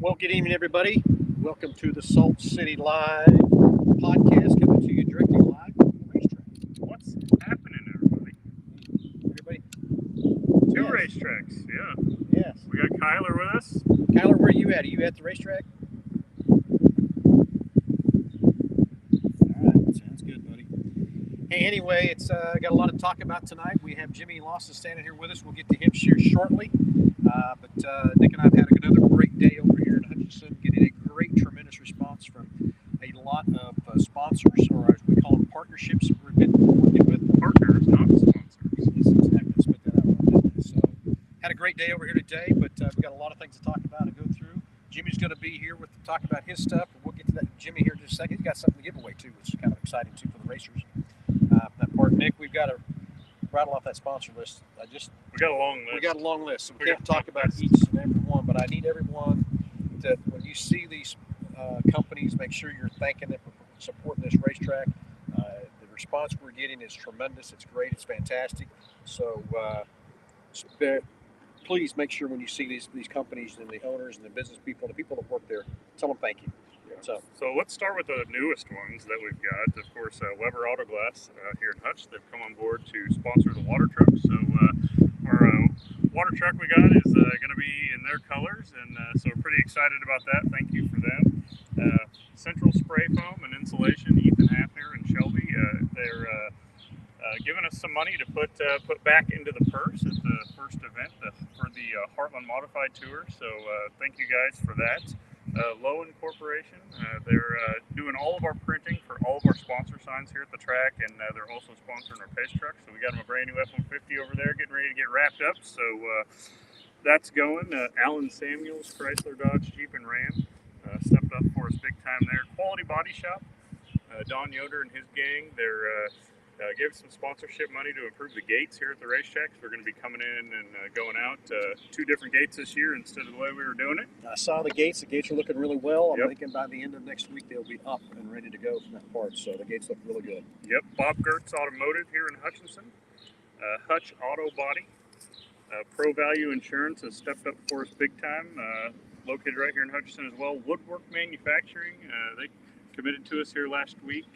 Well, good evening, everybody. Welcome to the Salt City Live podcast, coming to you directly live from the racetrack. What's happening, everybody? Everybody, Two yes, racetracks, yeah. yes. We got Kyler with us. Kyler, where are you at? Are you at the racetrack? All right, sounds good, buddy. Hey, anyway, it's got a lot to talk about tonight. We have Jimmy Lawson standing here with us. We'll get to him here shortly. But Nick and I have had another great day over here in Hutchinson, getting a great, tremendous response from a lot of sponsors, or as we call them, partnerships that we've been working with. Partners, not sponsors. Yes, exactly. Spit that out a little bit. So, had a great day over here today, but we've got a lot of things to talk about and go through. Jimmy's going to be here with to talk about his stuff, and we'll get to that Jimmy here in just a second. He's got something to give away too, which is kind of exciting too for the racers. That part, Nick, we've got to rattle off that sponsor list. We got a long list. We got a long list, so we We can't got talk a about list. each and every one. But I need everyone that when you see these companies, make sure you're thanking them for supporting this racetrack. The response we're getting is tremendous. It's great. It's fantastic. So please make sure when you see these companies and the owners and the business people, the people that work there, tell them thank you. So let's start with the newest ones that we've got. Of course, Weber Auto Glass here in Hutch. They've come on board to sponsor the water truck. So our water truck we got is going to be in their colors, and so we're pretty excited about that. Thank you for them. Central Spray Foam and Insulation, Ethan Hafner and Shelby. They're giving us some money to put back into the purse at the first event for the Heartland Modified Tour. So thank you guys for that. Lowen Corporation, they're doing all of our printing for all of our sponsor signs here at the track, and they're also sponsoring our pace truck. So we got them a brand new F-150 over there getting ready to get wrapped up. So that's going. Alan Samuels, Chrysler, Dodge, Jeep, and Ram stepped up for us big time there. Quality Body Shop, Don Yoder and his gang, they're gave some sponsorship money to improve the gates here at the racetrack. So we're going to be coming in and going out two different gates this year instead of the way we were doing it. I saw the gates. The gates are looking really well. I'm Yep. thinking by the end of next week they'll be up and ready to go from that part. So the gates look really good. Yep, Bob Gertz Automotive here in Hutchinson. Hutch Auto Body. Pro Value Insurance has stepped up for us big time. Located right here in Hutchinson as well. Woodwork Manufacturing. They committed to us here last week.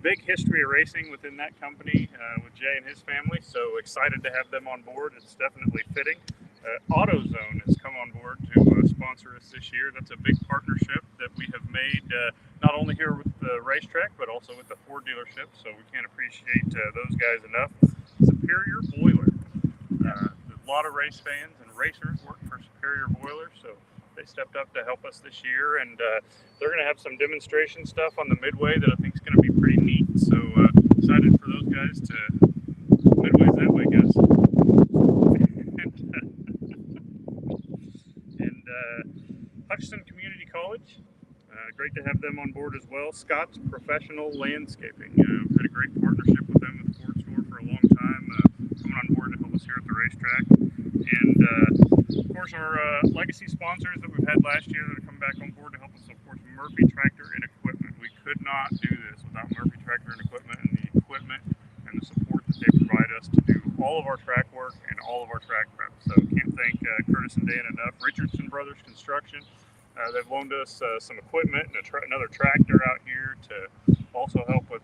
Big history of racing within that company with Jay and his family. So excited to have them on board. It's definitely fitting. AutoZone has come on board to sponsor us this year. That's a big partnership that we have made not only here with the racetrack, but also with the Ford dealership. So we can't appreciate those guys enough. Superior Boiler. A lot of race fans and racers work for Superior Boiler, so they stepped up to help us this year. And they're going to have some demonstration stuff on the Midway that I think is going to be pretty neat. So excited for those guys to Midway's that way, guys. and Hutchinson Community College. Great to have them on board as well. Scott's Professional Landscaping. We've had a great partnership with them with the Ford store for a long time, coming on board to help us here at the racetrack. And of course, our legacy sponsors that we've had last year that have come back on board to help us, of course, Murphy Tractor and Equipment. We could not do this without Murphy Tractor and Equipment and the equipment and the support that they provide us to do all of our track work and all of our track prep. So can't thank Curtis and Dan enough. Richardson Brothers Construction. They've loaned us some equipment and another tractor out here to also help with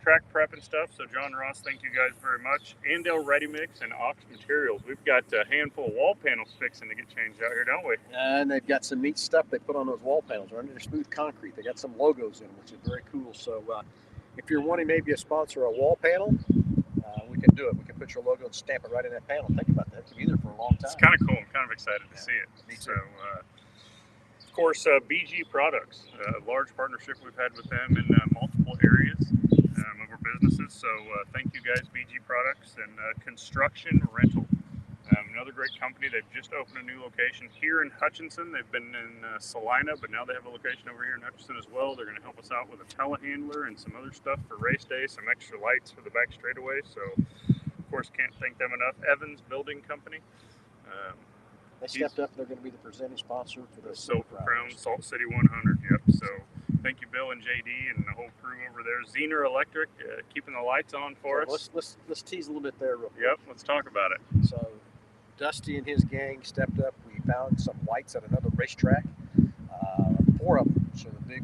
track prep and stuff. So John Ross, thank you guys very much. Andale Ready Mix and Ox Materials. We've got a handful of wall panels fixing to get changed out here, don't we? And they've got some neat stuff they put on those wall panels. They're under smooth concrete. They got some logos in them, which is very cool. So if you're wanting maybe a sponsor a wall panel, we can do it. We can put your logo and stamp it right in that panel. Think about that. It could be there for a long time. It's kind of cool. I'm kind of excited to see it. Me too. So, of course, BG Products, a large partnership we've had with them in multiple areas of our businesses. So thank you guys, BG Products. And Construction Rental, another great company. They've just opened a new location here in Hutchinson. They've been in Salina, but now they have a location over here in Hutchinson as well. They're going to help us out with a telehandler and some other stuff for race day, some extra lights for the back straightaway. So, of course, can't thank them enough. Evans Building Company. They stepped up. They're going to be the presenting sponsor for the Silver Crown Salt City 100. Yep. So thank you, Bill and JD and the whole crew over there. Zener Electric, keeping the lights on for us. Let's tease a little bit there real quick. Yep. Let's talk about it. So Dusty and his gang stepped up. We found some lights at another racetrack. 4 of them. So the big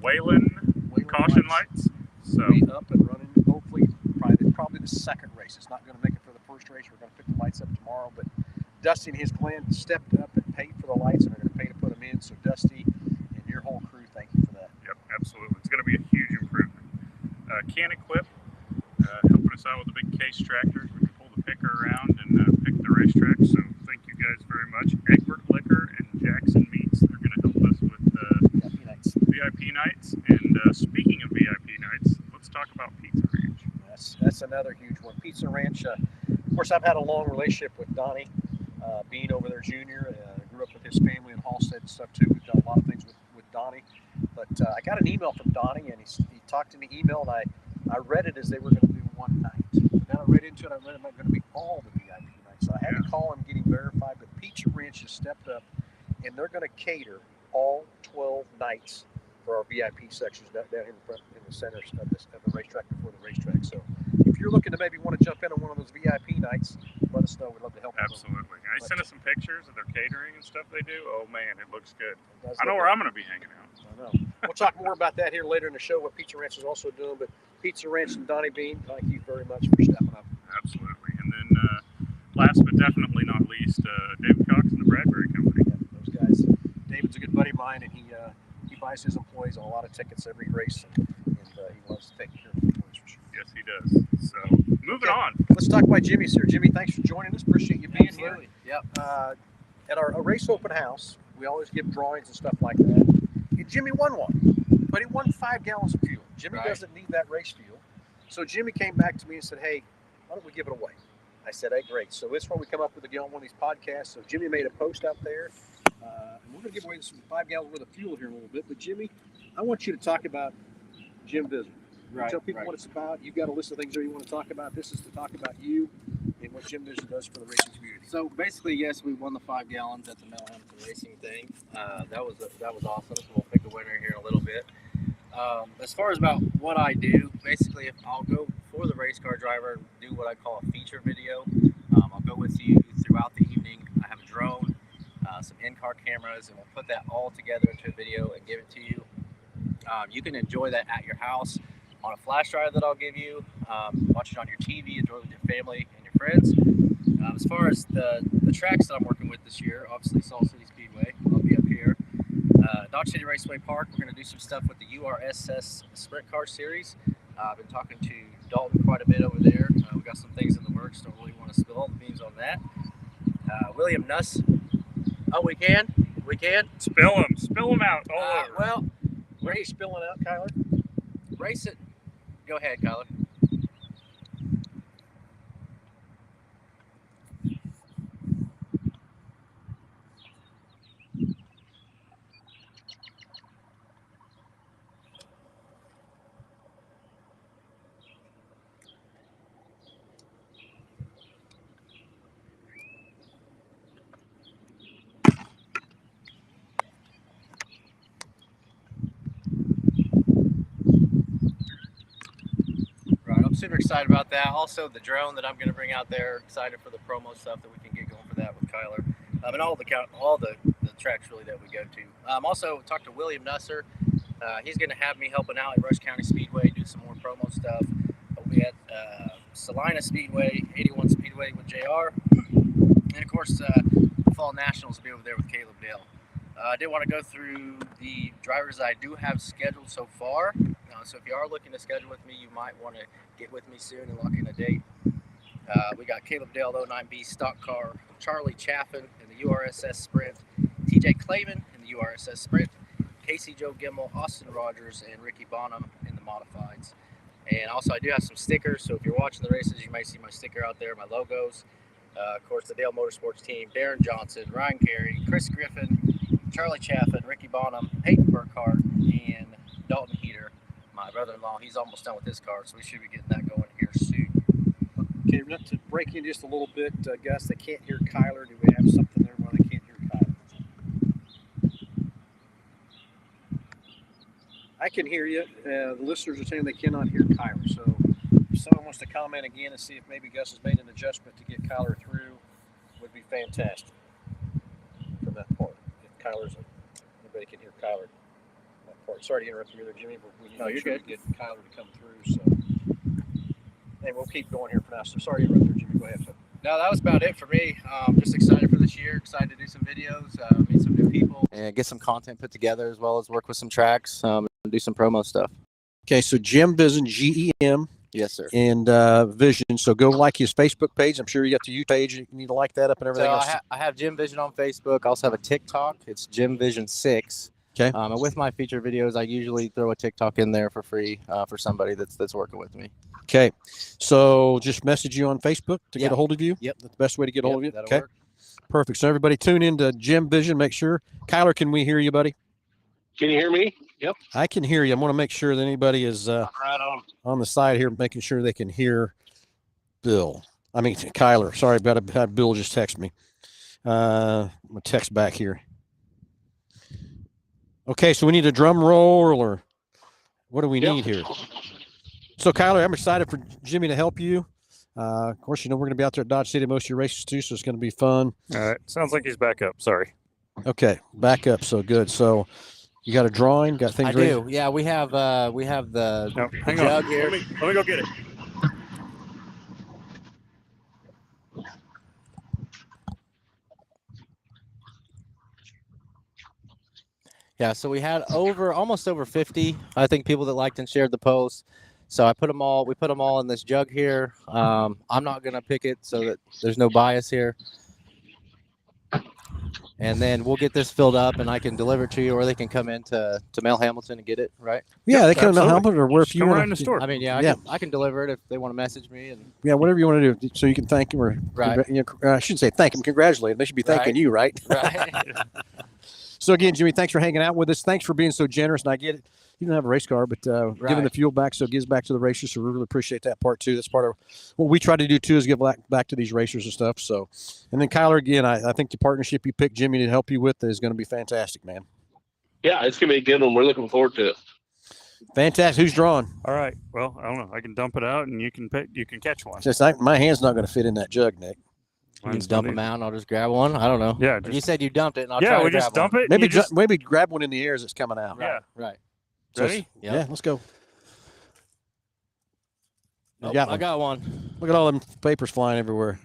Wayland caution lights. So be up and running. Hopefully, probably the second race. It's not going to make it for the first race. We're going to pick the lights up tomorrow. But Dusty and his clan stepped up and paid for the lights, and are going to pay to put them in. So Dusty and your whole crew, thank you for that. Yep, absolutely. It's going to be a huge improvement. Can Equip helping us out with the big case tractors. We can pull the picker around and pick the racetrack. So thank you guys very much. Egbert Liquor and Jackson Meats. They're going to help us with VIP nights. And speaking of VIP nights, let's talk about Pizza Ranch. That's another huge one. Pizza Ranch. Of course, I've had a long relationship with Donnie, being over there junior. Grew up with his family in Halstead and stuff too. We've done a lot of things with Donnie. But I got an email from Donnie, and he talked in the email, and I read it as they were going to do one night. But then I read into it, I read it might going to be all the VIP nights. So I had to call him, getting verified. But Pizza Ranch has stepped up, and they're going to cater all 12 nights for our VIP sections down here in the center of the racetrack, before the racetrack. So if you're looking to maybe want to jump in on one of those VIP nights, let us know. We'd love to help. Absolutely. And I sent us some pictures of their catering and stuff they do. Oh man, it looks good. I know where I'm going to be hanging out. I know. We'll talk more about that here later in the show, what Pizza Ranch is also doing. But Pizza Ranch and Donnie Bean, thank you very much for stepping up. Absolutely. And then last but definitely not least, David Cox and the Bradbury Company. Yeah, those guys. David's a good buddy of mine, and he buys his employees a lot of tickets every race, and he loves to take care of the employees for sure. Yes, he does. So moving on. Let's talk why Jimmy's here. Jimmy, thanks for joining us. Appreciate you being Absolutely. here. Yep. At our race open house, we always give drawings and stuff like that. And Jimmy won one, but he won 5 gallons of fuel. Jimmy doesn't need that race fuel. So Jimmy came back to me and said, hey, why don't we give it away? I said, hey, great. So this is why we come up with on one of these podcasts. So Jimmy made a post out there. And we're going to give away some 5 gallons worth of fuel here in a little bit. But Jimmy, I want you to talk about Jim Visitor. Tell people what it's about. You've got a list of things there you want to talk about. This is to talk about you and what Jim Visitor does for the racing community. So basically, yes, we won the 5 gallons at the Melhampton Racing thing. That was awesome. So we'll pick a winner here in a little bit. As far as about what I do, basically, if I'll go for the race car driver and do what I call a feature video. I'll go with you throughout the evening. I have a drone, some in-car cameras, and we'll put that all together into a video and give it to you. You can enjoy that at your house on a flash drive that I'll give you. Watch it on your TV, enjoy it with your family and your friends. As far as the tracks that I'm working with this year, obviously Saltcity Speedway, I'll be up here. Dodge City Raceway Park, we're going to do some stuff with the URSS Sprint Car Series. I've been talking to Dalton quite a bit over there. We've got some things in the works, don't really want to spill all the beans on that. William Nuss. Oh, we can? Spill them out all over. Well, where are you spilling out, Kyler? Race it. Go ahead, Kyler. Super excited about that. Also, the drone that I'm going to bring out there. Excited for the promo stuff that we can get going for that with Kyler, and all the tracks really that we go to. Also, talked to William Nusser. He's going to have me helping out at Rush County Speedway, do some more promo stuff. We'll be at Salina Speedway, 81 Speedway with JR, and of course, the Fall Nationals will be over there with Caleb Dale. I did want to go through the drivers I do have scheduled so far. So if you are looking to schedule with me, you might want to get with me soon and lock in a date. We got Caleb Dale, 09B Stock Car, Charlie Chaffin in the URSS Sprint, TJ Clayman in the URSS Sprint, Casey Joe Gimmel, Austin Rogers, and Ricky Bonham in the Modifieds. And also I do have some stickers, so if you're watching the races, you might see my sticker out there, my logos. Of course, the Dale Motorsports team, Darren Johnson, Ryan Carey, Chris Griffin, Charlie Chaffin, Ricky Bonham, Peyton Burkhart, and Dalton Heater, my brother-in-law. He's almost done with his car, so we should be getting that going here soon. Okay, not to break in just a little bit, Gus, they can't hear Kyler. Do we have something there where they can't hear Kyler? I can hear you. The listeners are saying they cannot hear Kyler. So if someone wants to comment again and see if maybe Gus has made an adjustment to get Kyler through, would be fantastic. Kyler's. Anybody can hear Kyler. That part. Sorry to interrupt you there, Jimmy, but we No, you're sure good. we get Kyler to come through. So, and we'll keep going here for now. So sorry to interrupt there, Jimmy. Go ahead. No, that was about it for me. Just excited for this year. Excited to do some videos, meet some new people, and get some content put together, as well as work with some tracks, and do some promo stuff. Okay, so Jim Vision, GEM. Yes, sir. And Vision. So go like his Facebook page. I'm sure you got the YouTube page. You need to like that up and everything So else. I have Jim Vision on Facebook. I also have a TikTok. It's Jim Vision 6. Okay. And with my feature videos, I usually throw a TikTok in there for free for somebody that's working with me. Okay. So just message you on Facebook to get a hold of you. Yep. That's the best way to get a hold of you. That'll Okay. work. Perfect. So everybody tune in to Jim Vision. Make sure. Kyler, can we hear you, buddy? Can you hear me? Yep. I can hear you. I want to make sure that anybody is Right on. on the side here, making sure they can hear Kyler. Sorry about it. Had Bill just text me. I'm going to text back here. Okay, so we need a drum roll, or what do we need here? So, Kyler, I'm excited for Jimmy to help you. Of course, we're going to be out there at Dodge City most of your races too, so it's going to be fun. All right. Sounds like he's back up. Sorry. Okay, back up. So good. So you got a drawing, got things ready? do. Yeah, we have the Hang jug on. here. Let me go get it. Yeah, so we had almost over 50, I think, people that liked and shared the post. So we put them all in this jug here. I'm not gonna pick it so that there's no bias here. And then we'll get this filled up, and I can deliver it to you, or they can come in to Mel Hamilton and get it, right? Yeah, they can absolutely. help it, or where if Just you come want right in the store. I mean, yeah, Yeah. I can deliver it if they want to message me. And Yeah, whatever you want to do, so you can thank him, or Right. I shouldn't say thank him, congratulate him. They should be thanking Right. you, right? right. So again, Jimmy, thanks for hanging out with us. Thanks for being so generous. And I get it, you don't have a race car, but giving Right. the fuel back, so it gives back to the racers. So we really appreciate that part too. That's part of what we try to do too, is give back to these racers and stuff. So, and then Kyler, again, I think the partnership you picked Jimmy to help you with is going to be fantastic, man. Yeah, it's gonna be a good one. We're looking forward to it. Fantastic. Who's drawing? All right. Well, I don't know. I can dump it out, and you can catch one. Just my hand's not going to fit in that jug, Nick. You can Mine's dump not them out, and I'll just grab one. I don't know. Yeah, You just, said you dumped it, and I'll yeah. try We to just grab dump it. Maybe Just, maybe grab one in the air as it's coming out. one. yeah. Right. So Ready? Yep. Yeah, let's go. Oh, You got I one. got one. Look at all them papers flying everywhere.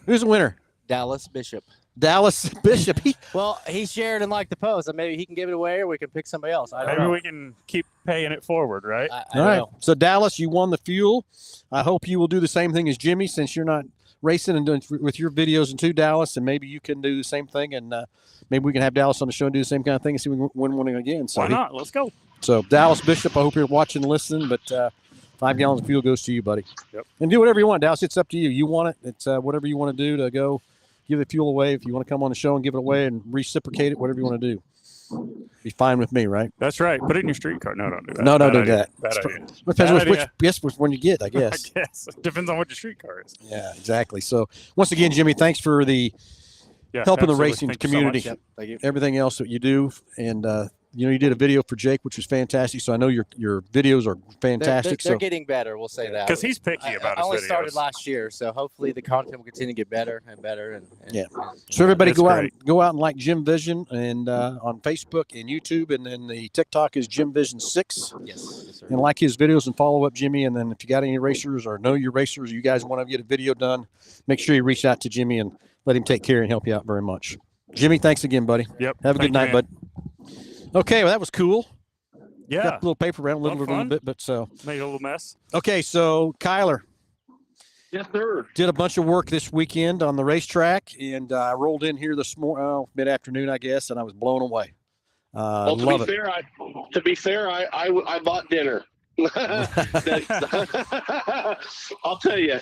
Who's the winner? Dallas Bishop. Dallas Bishop. Well, he shared and liked the post, and maybe he can give it away, or we can pick somebody else. I don't Maybe know. we can keep paying it forward, right? I All don't right. know. So Dallas, you won the fuel. I hope you will do the same thing as Jimmy, since you're not racing and doing with your videos into Dallas, and maybe you can do the same thing, and maybe we can have Dallas on the show and do the same kind of thing and see if we can win one again. So Why not? Let's go. So Dallas Bishop, I hope you're watching and listening, but 5 gallons of fuel goes to you, buddy. Yep. And do whatever you want, Dallas. It's up to you. You want it. It's whatever you want to do to go give the fuel away. If you want to come on the show and give it away and reciprocate it, whatever you want to do. Be fine with me, right? That's right. Put it in your street car. No, don't do that. No, don't Bad do idea. that. Bad It's idea. Depends Bad on which idea. yes, which one you get, I guess. I guess. Depends on what your street car is. Yeah, exactly. So once again, Jimmy, thanks for the Yeah, helping the absolutely. racing Thank you so community. much. Yep. Thank you. everything else that you do. And you did a video for Jake, which was fantastic. So I know your videos are fantastic. They're getting better. We'll say that. Because he's picky about I only his videos. started last year, so hopefully the content will continue to get better and better. And Yeah. So everybody That's go out and like Jim Vision and on Facebook and YouTube, and then the TikTok is Jim Vision 6. yes, sir. And like his videos and follow up Jimmy. And then if you got any racers or know your racers, you guys want to get a video done, make sure you reach out to Jimmy and let him take care and help you out very much. Jimmy, thanks again, buddy. Yep. Have a good night, man. bud. Okay, well that was cool. Yeah. Got a little paper around a Lot of little fun. bit, but so Made a little mess. okay. So Kyler Yes, sir. did a bunch of work this weekend on the racetrack, and I rolled in here this morning, mid afternoon, I guess, and I was blown away. Well, Love it. to be fair, I bought dinner. I'll tell you,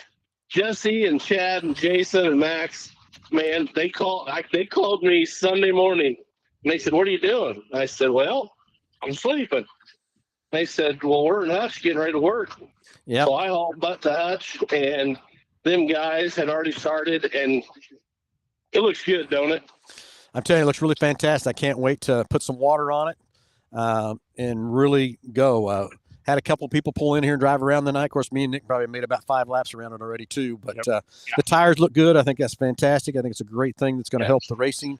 Jesse and Chad and Jason and Max, man, they called me Sunday morning, and they said, "What are you doing?" And I said, "Well, I'm sleeping." They said, "Well, we're in Hutch getting ready to work." Yeah. So I hauled butt to Hutch, and them guys had already started, and it looks good, don't it? I'm telling you, it looks really fantastic. I can't wait to put some water on it and really go. Had a couple of people pull in here and drive around the night. Of course, me and Nick probably made about 5 laps around it already too. But Yep. the tires look good. I think that's fantastic. I think it's a great thing that's going to help the racing.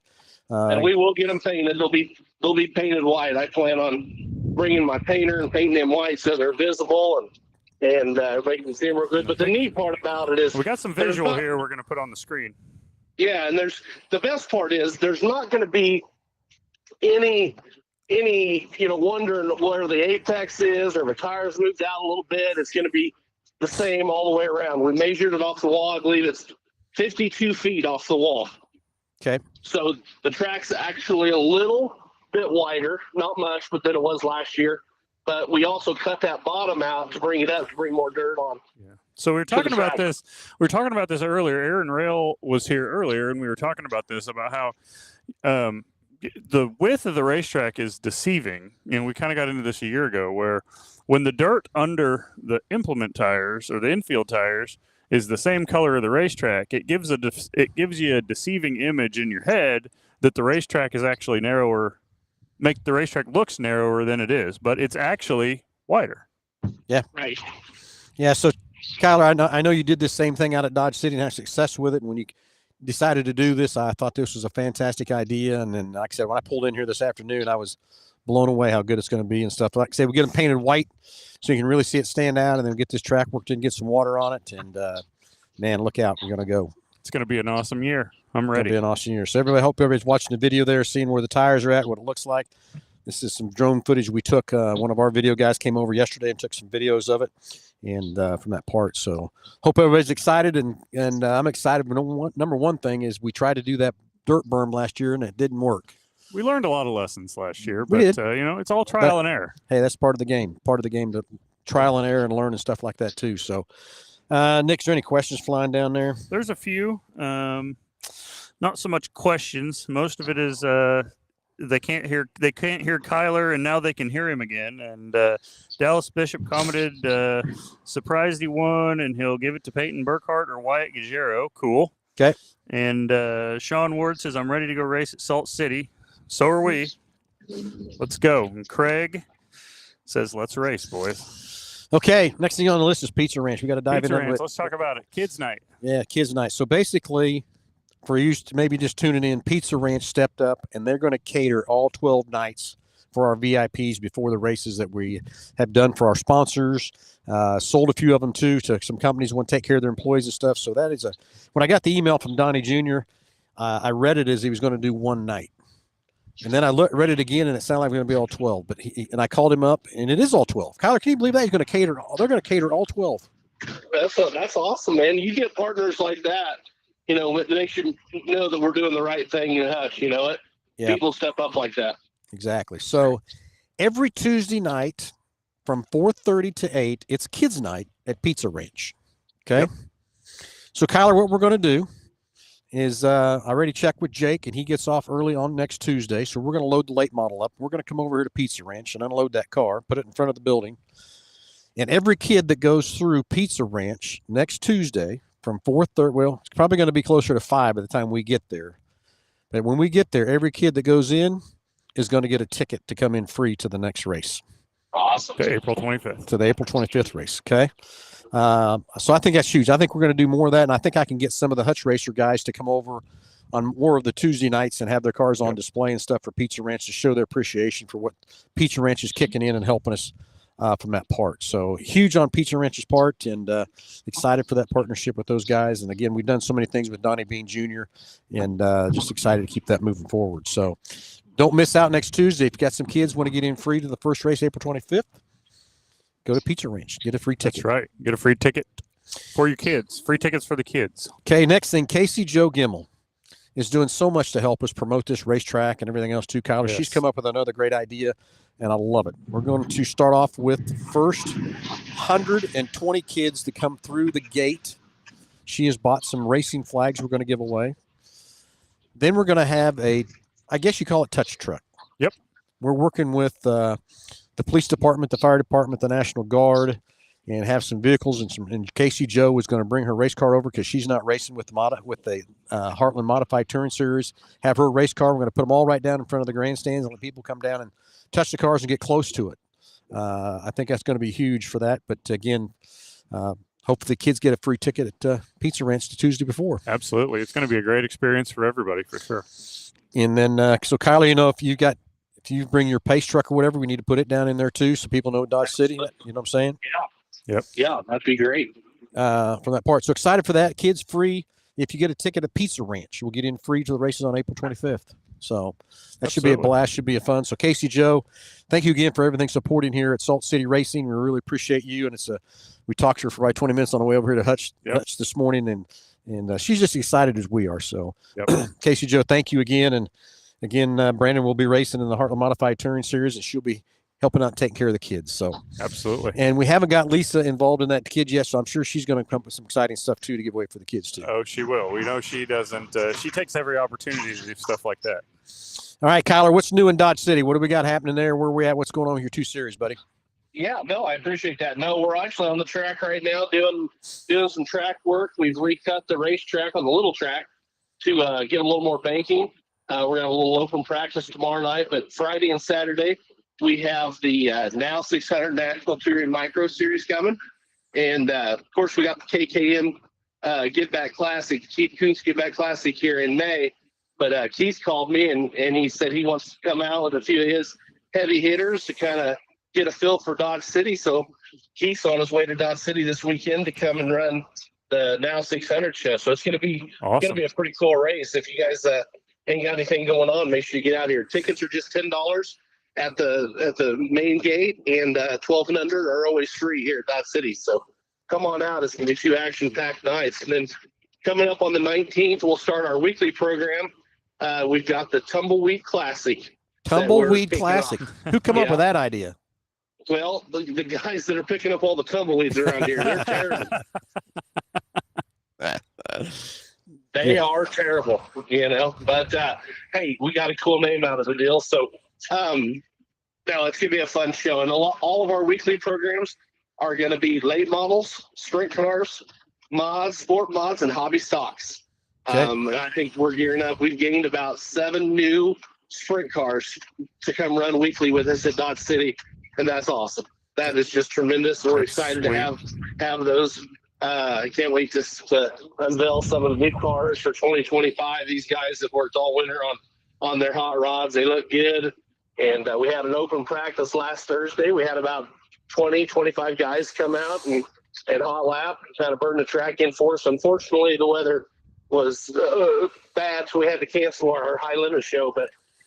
And we will get them painted. They'll be painted white. I plan on bringing my painter and painting them white so they're visible and everybody can see them real good. But the neat part about it is we got some visual here we're going to put on the screen. Yeah, and the best part is there's not going to be any wondering where the apex is or the tires moved out a little bit. It's going to be the same all the way around. We measured it off the wall. I believe it's 52 feet off the wall. Okay. So the track's actually a little bit wider, not much, but than it was last year. But we also cut that bottom out to bring it up to bring more dirt on. Yeah. So we were talking about this. We were talking about this earlier. Aaron Rail was here earlier, and we were talking about this about how the width of the racetrack is deceiving. And we kind of got into this a year ago, where when the dirt under the implement tires or the infield tires is the same color of the racetrack, it gives you a deceiving image in your head that the racetrack is actually narrower. Make the racetrack looks narrower than it is, but it's actually wider. Yeah. Right. Yeah. So, Kyler, I know you did this same thing out at Dodge City and had success with it. And when you decided to do this, I thought this was a fantastic idea. And then, like I said, when I pulled in here this afternoon, I was blown away how good it's going to be and stuff. Like I said, we get them painted white so you can really see it stand out, and then get this track worked in, get some water on it. And, man, look out. We're going to go. It's going to be an awesome year. I'm ready. It'll be an awesome year. So I hope everybody's watching the video there, seeing where the tires are at, what it looks like. This is some drone footage we took. One of our video guys came over yesterday and took some videos of it, and from that part. So hope everybody's excited, and I'm excited. Number one thing is we tried to do that dirt berm last year, and it didn't work. We learned a lot of lessons last year, We but did. it's all trial and error. Hey, that's part of the game. Part of the game to trial and error and learn and stuff like that too. So, Nick, is there any questions flying down there? There's a few. Not so much questions. Most of it is they can't hear Kyler, and now they can hear him again. And Dallas Bishop commented, surprised he won, and he'll give it to Peyton Burkhart or Wyatt Gajero. Cool. Okay. And Sean Ward says, I'm ready to go race at Salt City. So are we. Let's go. And Craig says, let's race, boys. Okay. Next thing on the list is Pizza Ranch. We got to dive into it. Let's talk about it. Kids night. Yeah, Kids Night. So basically, for you maybe just tuning in, Pizza Ranch stepped up, and they're going to cater all 12 nights for our VIPs before the races that we have done for our sponsors. Sold a few of them too to some companies who want to take care of their employees and stuff. So that is when I got the email from Donnie Jr., I read it as he was going to do one night. And then I read it again, and it sounded like we're going to be all 12. But and I called him up, and it is all 12. Kyler, can you believe that? He's going to cater. They're going to cater all 12. That's awesome, man. You get partners like that, they should know that we're doing the right thing in Hutch. Yeah. People step up like that. Exactly. So every Tuesday night from 4:30 to 8, it's Kids Night at Pizza Ranch. Okay. Yep. So Kyler, what we're going to do is I already checked with Jake, and he gets off early on next Tuesday. So we're going to load the late model up. We're going to come over here to Pizza Ranch and unload that car, put it in front of the building. And every kid that goes through Pizza Ranch next Tuesday from 4:30, well, it's probably going to be closer to 5 by the time we get there. But when we get there, every kid that goes in is going to get a ticket to come in free to the next race. Awesome. To April 25th. To the April 25th race, okay? So I think that's huge. I think we're going to do more of that, and I think I can get some of the Hutch Racer guys to come over on more of the Tuesday nights and have their cars on display and stuff for Pizza Ranch to show their appreciation for what Pizza Ranch is kicking in and helping us from that part. So huge on Pizza Ranch's part, and excited for that partnership with those guys. And again, we've done so many things with Donnie Bean Jr. and just excited to keep that moving forward. So don't miss out next Tuesday. If you got some kids want to get in free to the first race, April 25th, go to Pizza Ranch. Get a free ticket. That's right. Get a free ticket for your kids. Free tickets for the kids. Okay, next thing, Casey Jo Gimmel is doing so much to help us promote this racetrack and everything else too, Kyler. Yes. She's come up with another great idea, and I love it. We're going to start off with the first 120 kids to come through the gate. She has bought some racing flags we're going to give away. Then we're going to have I guess you call it touch truck. Yep. We're working with the police department, the fire department, the National Guard, and have some vehicles. And Casey Jo is going to bring her race car over because she's not racing with the Heartland Modified Touring Series. Have her race car. We're going to put them all right down in front of the grandstands and let people come down and touch the cars and get close to it. I think that's going to be huge for that. But again, hopefully the kids get a free ticket at Pizza Ranch the Tuesday before. Absolutely. It's going to be a great experience for everybody, for sure. And then, so Kyler, if you bring your pace truck or whatever, we need to put it down in there too, so people know Dodge City. You know what I'm saying? Yeah. Yep. Yeah, that'd be great. From that part. So excited for that. Kids free. If you get a ticket at Pizza Ranch, we'll get in free to the races on April 25th. So that should be a blast. Should be a fun. So Casey, Joe, thank you again for everything supporting here at Salt City Racing. We really appreciate you. And we talked to her for about 20 minutes on the way over here to Hutch this morning, and she's just excited as we are. So Casey, Joe, thank you again. And again, Brandon will be racing in the Heartland Modified Touring Series, and she'll be helping out taking care of the kids. So absolutely. And we haven't got Lisa involved in that kid yet, so I'm sure she's going to come up with some exciting stuff too to give away for the kids too. Oh, she will. We know she doesn't. She takes every opportunity to do stuff like that. All right, Kyler, what's new in Dodge City? What do we got happening there? Where are we at? What's going on with your 2 series, buddy? Yeah, no, I appreciate that. No, we're actually on the track right now doing some track work. We've recut the racetrack on the little track to get a little more banking. We're going to have a little open practice tomorrow night, but Friday and Saturday, we have the Now 600 National Touring Micro Series coming. And, of course, we got the KKM Get Back Classic, Keith Kuntz Get Back Classic here in May. But Keith called me, and he said he wants to come out with a few of his heavy hitters to kind of get a feel for Dodge City. So Keith's on his way to Dodge City this weekend to come and run the Now 600 show. So it's going to be awesome. Going to be a pretty cool race. If you guys ain't got anything going on, make sure you get out here. Tickets are just $10 at the main gate, and 12 and under are always free here at Dodge City. So come on out. It's going to be 2 action-packed nights. And then coming up on the 19th, we'll start our weekly program. We've got the Tumbleweed Classic. Tumbleweed Classic. Who come up with that idea? Well, the guys that are picking up all the tumbleweeds around here, they're terrible. They are terrible, But, hey, we got a cool name out of the deal. So, no, it's going to be a fun show. And all of our weekly programs are going to be late models, sprint cars, mods, sport mods, and hobby stocks. Okay. And I think we're gearing up. We've gained about 7 new sprint cars to come run weekly with us at Dodge City, and that's awesome. That is just tremendous. We're excited to have those. I can't wait to unveil some of the new cars for 2025. These guys have worked all winter on their hot rods. They look good. And we had an open practice last Thursday. We had about 25 guys come out and hot lap and kind of burn the track in for us. Unfortunately, the weather was bad, so we had to cancel our high limit show.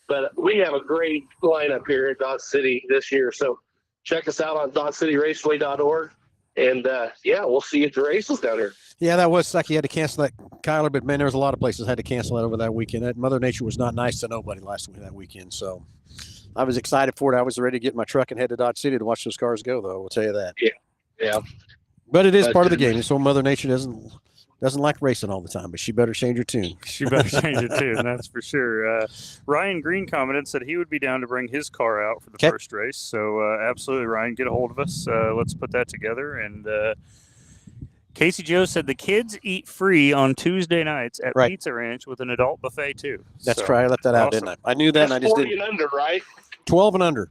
But we have a great lineup here at Dodge City this year. So check us out on DodgeCityRaceway.org. And, we'll see you at the races down here. Yeah, that was sucky. You had to cancel that, Kyler, but, man, there was a lot of places had to cancel that over that weekend. That Mother Nature was not nice to nobody that weekend. So I was excited for it. I was ready to get in my truck and head to Dodge City to watch those cars go, though. I'll tell you that. Yeah. But it is part of the game. So Mother Nature doesn't like racing all the time, but she better change her tune. She better change her tune, that's for sure. Ryan Green commented, said he would be down to bring his car out for the first race. So absolutely, Ryan, get a hold of us. Let's put that together. And Casey Joe said the kids eat free on Tuesday nights at Pizza Ranch with an adult buffet too. That's right. I left that out, didn't I? I knew that, and I just didn't. 40 and under, right? 12 and under.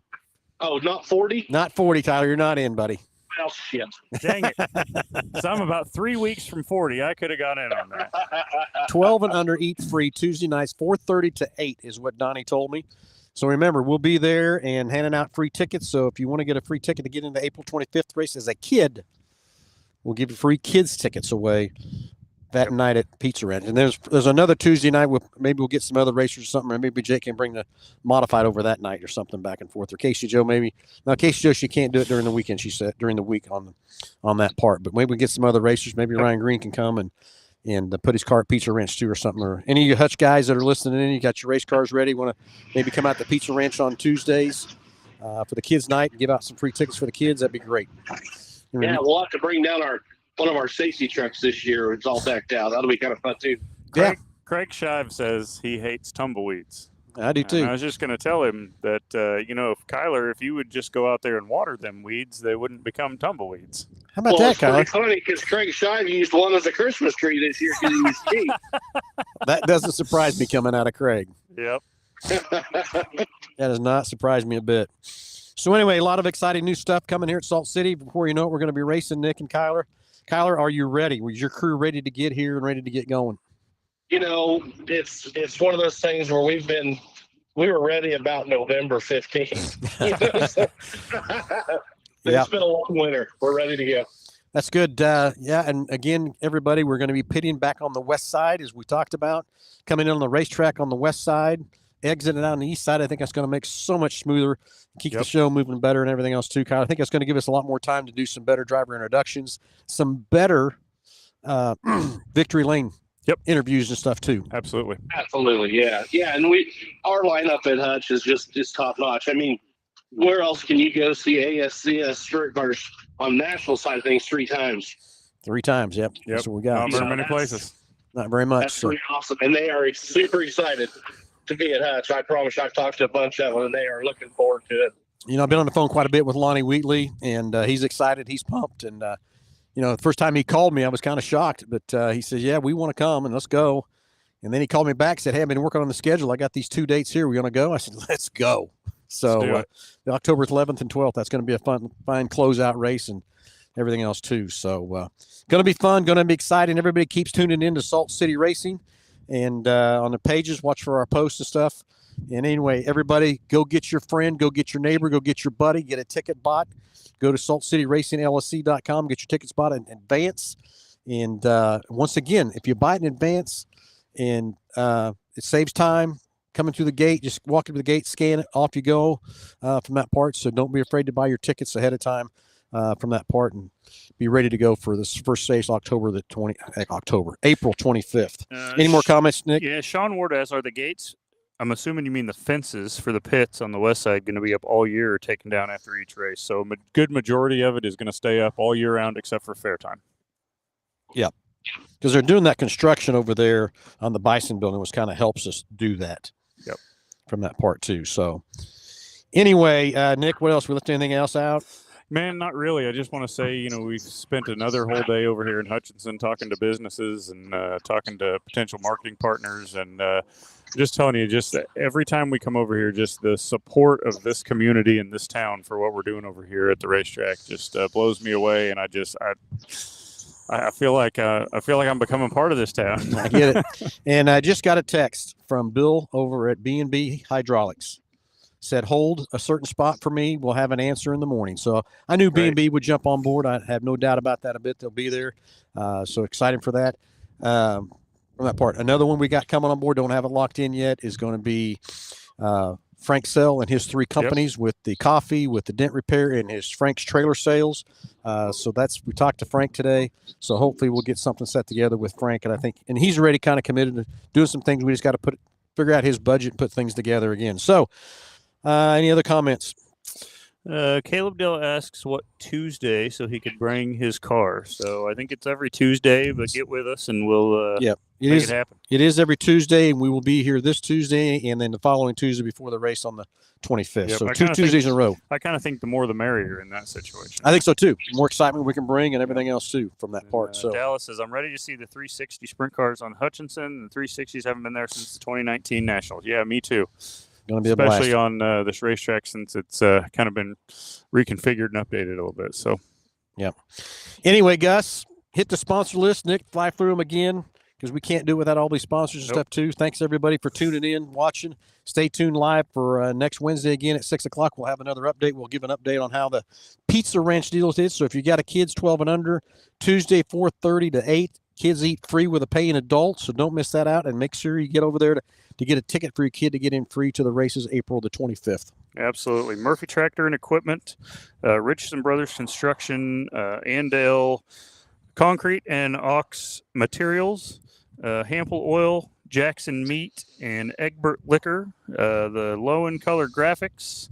Oh, not 40? Not 40, Tyler. You're not in, buddy. Well, shit. Dang it. So I'm about 3 weeks from 40. I could have got in on that. 12 and under eat free Tuesday nights, 4:30 to 8 is what Donnie told me. So remember, we'll be there and handing out free tickets. So if you want to get a free ticket to get into the April 25th race as a kid, we'll give you free kids tickets away that night at Pizza Ranch. And there's another Tuesday night. Maybe we'll get some other racers or something, or maybe Jake can bring the modified over that night or something back and forth. Or Casey Joe maybe. Now, Casey Joe, she can't do it during the weekend, she said, during the week on that part. But maybe we get some other racers. Maybe Ryan Green can come and put his car at Pizza Ranch too or something. Or any of you Hutch guys that are listening in, you got your race cars ready, want to maybe come out to Pizza Ranch on Tuesdays for the kids' night and give out some free tickets for the kids. That'd be great. Yeah, we'll have to bring down one of our safety trucks this year. It's all decked out. That'll be kind of fun too. Craig Shive says he hates tumbleweeds. I do too. And I was just going to tell him that, if you would just go out there and water them weeds, they wouldn't become tumbleweeds. How about that, Kyler? It's funny because Craig Shive used one as a Christmas tree this year because he was cheap. That doesn't surprise me coming out of Craig. Yep. That does not surprise me a bit. So anyway, a lot of exciting new stuff coming here at Salt City. Before you know it, we're going to be racing Nick and Kyler. Kyler, are you ready? Was your crew ready to get here and ready to get going? It's one of those things where we were ready about November 15th. So Yeah. it's been a long winter. We're ready to go. That's good. Yeah, and again, everybody, we're going to be pitting back on the west side, as we talked about, coming in on the racetrack on the west side, exiting out on the east side. I think that's going to make so much smoother, keep the show moving better and everything else too, Kyle. I think that's going to give us a lot more time to do some better driver introductions, some better victory lane interviews and stuff too. Absolutely, yeah, and our lineup at Hutch is just top notch. I mean, where else can you go see ASCS sprint cars on national side of things 3 times? 3 times, yep. That's what we got. Not very many places. Not very much. That's pretty awesome, and they are super excited to be at Hutch. I promise. I've talked to a bunch of them, and they are looking forward to it. I've been on the phone quite a bit with Lonnie Wheatley, and he's excited. He's pumped, and the first time he called me, I was kind of shocked, but he said, "Yeah, we want to come and let's go." And then he called me back, said, "Hey, I've been working on the schedule. I got these 2 dates here. We're going to go." I said, "Let's go." So the October 11th and 12th, that's going to be a fine closeout race and everything else too. So going to be fun, going to be exciting. Everybody keeps tuning in to Salt City Racing, and on the pages, watch for our posts and stuff. And anyway, everybody, go get your friend, go get your neighbor, go get your buddy, get a ticket bought. Go to saltcityracingllc.com, get your tickets bought in advance. And once again, if you buy it in advance, and it saves time coming through the gate, just walk through the gate, scan it, off you go from that part. So don't be afraid to buy your tickets ahead of time from that part, and be ready to go for this first race, April 25th. Any more comments, Nick? Yeah, Sean Ward asks, are the gates, I'm assuming you mean the fences for the pits on the west side, going to be up all year or taken down after each race? So a good majority of it is going to stay up all year round except for fair time. Yeah, because they're doing that construction over there on the Bison building, which kind of helps us do that. Yep. From that part too. So anyway, Nick, what else? We left anything else out? Man, not really. I just want to say, we've spent another whole day over here in Hutchinson talking to businesses and talking to potential marketing partners, and just telling you, just every time we come over here, just the support of this community and this town for what we're doing over here at the racetrack just blows me away. And I feel like I'm becoming part of this town. I get it. And I just got a text from Bill over at B&B Hydraulics. Said, hold a certain spot for me. We'll have an answer in the morning. So I knew B&B would jump on board. I have no doubt about that a bit. They'll be there. So excited for that. From that part. Another one we got coming on board, don't have it locked in yet, is going to be Frank Sell and his 3 companies with the coffee, with the dent repair, and his Frank's trailer sales. So we talked to Frank today. So hopefully we'll get something set together with Frank. And he's already kind of committed to doing some things. We just got to figure out his budget and put things together again. So any other comments? Caleb Dill asks what Tuesday so he could bring his car. So I think it's every Tuesday, but get with us and we'll make it happen. It is every Tuesday, and we will be here this Tuesday and then the following Tuesday before the race on the 25th. Yep, so 2 Tuesdays in a row. I kind of think the more the merrier in that situation. I think so too. More excitement we can bring and everything else too from that part. So Dallas says, I'm ready to see the 360 sprint cars on Hutchinson. The 360s haven't been there since the 2019 Nationals. Yeah, me too. Going to be especially a blast on this racetrack since it's kind of been reconfigured and updated a little bit. So, yeah. Anyway, Gus, hit the sponsor list. Nick, fly through them again because we can't do it without all these sponsors and stuff too. Thanks everybody for tuning in, watching. Stay tuned live for next Wednesday again at 6:00. We'll have another update. We'll give an update on how the Pizza Ranch deals is. So if you got a kids 12 and under, Tuesday 4:30 to 8. Kids eat free with a paying adult, so don't miss that out. And make sure you get over there to get a ticket for your kid to get in free to the races April the 25th. Absolutely. Murphy Tractor and Equipment, Richardson Brothers Construction, Andale Concrete and Ox Materials, Hample Oil, Jackson Meat, and Egbert Liquor, the Lowen Color Graphics,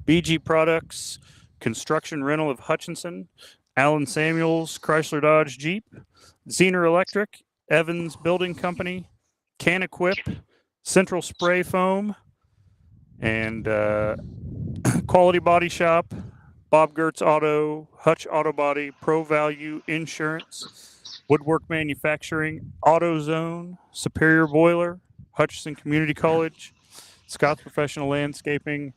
BG Products, Construction Rental of Hutchinson, Allen Samuels, Chrysler Dodge Jeep, Zener Electric, Evans Building Company, Can Equip, Central Spray Foam, and Quality Body Shop, Bob Gertz Auto, Hutch Auto Body, Pro Value Insurance, Woodwork Manufacturing, AutoZone, Superior Boiler, Hutchinson Community College, Scott's Professional Landscaping,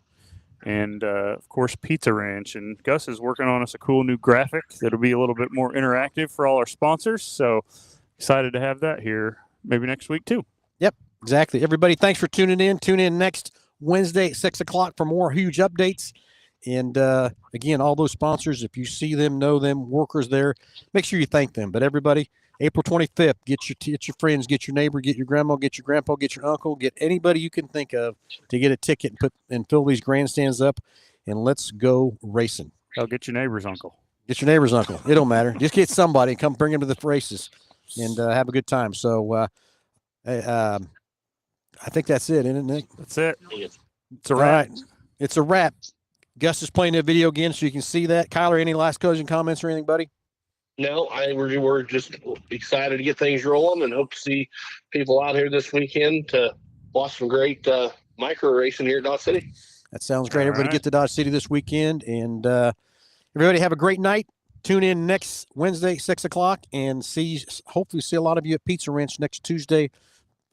and of course Pizza Ranch. And Gus is working on us a cool new graphic that'll be a little bit more interactive for all our sponsors, so excited to have that here maybe next week too. Exactly. Everybody, thanks for tuning in. Tune in next Wednesday at 6 o'clock for more huge updates. And again, all those sponsors, if you see them, know them, workers there, make sure you thank them. But everybody, April 25th, get your friends, get your neighbor, get your grandma, get your grandpa, get your uncle, get anybody you can think of to get a ticket and fill these grandstands up, and let's go racing. I'll get your neighbor's uncle. Get your neighbor's uncle. It don't matter. Just get somebody and come bring him to the races and have a good time. So I think that's it, isn't it, Nick? That's it. It's a All wrap. right. It's a wrap. Gus is playing that video again, so you can see that. Kyler, any last closing comments or anything, buddy? No, we're just excited to get things rolling and hope to see people out here this weekend to watch some great micro racing here at Dodge City. That sounds great. All Everybody right. get to Dodge City this weekend, and everybody have a great night. Tune in next Wednesday, 6 o'clock, and hopefully see a lot of you at Pizza Ranch next Tuesday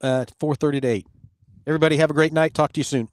at 4:30 to 8. Everybody have a great night. Talk to you soon.